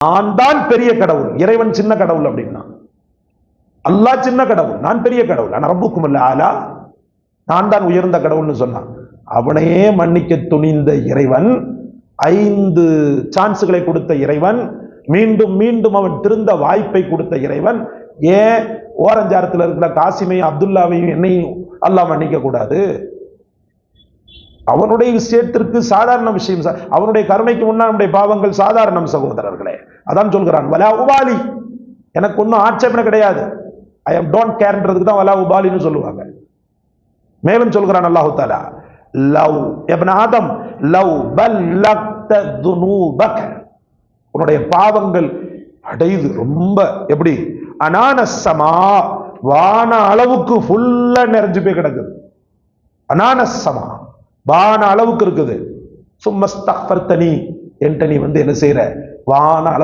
நான் தான் பெரிய கடவுள், இறைவன் சின்ன கடவுள் அப்படின்னா. அல்லாஹ் சின்ன கடவுள், நான் பெரிய கடவுள். ஆனா ரப்புக்கும் அல்ல ஆலா, நான் தான் உயர்ந்த கடவுள்னு சொன்னான். அவனையே மன்னிக்க துணிந்த இறைவன், 5 சான்ஸ்களை கொடுத்த இறைவன், மீண்டும் மீண்டும் அவன் திருந்த வாய்ப்பை கொடுத்த இறைவன், ஏன் ஓரஞ்சாரத்தில் இருக்கிற காசிமையும் அப்துல்லாவையும் என்னையும் அல்லாஹ் மன்னிக்க கூடாது? அவனுடைய விஷயத்திற்கு சாதாரண விஷயம், அவனுடைய கருணைக்கு முன்னால் நம்முடைய பாவங்கள் சாதாரணம் சகோதரர்களே. அதான் சொல்கிறான், வலா உபாலி, எனக்கு ஒன்றும் ஆட்சேபனை கிடையாது. ஐ எம் டோன்ட் கேர்ன்றதுக்கு தான் வலா உபாலின்னு சொல்லுவாங்க. மேலும் சொல்கிறான் அல்லாஹு தஆலா, லவ் இப்ன ஆதம் லவ் பல்லக்த துனூபக, உன்னுடைய பாவங்கள் அடையுது ரொம்ப எப்படி, அனானஸ்ஸமா, வான அளவுக்கு ஃபுல்லா நிறைஞ்சு போய் கிடக்குது. அனானஸ்ஸமா, வான அளவுக்கு இருக்குது. சும்மஸ்தக்ஃபர்தனி, என்கிட்ட நீ என்ன செய்யற, வான அளவு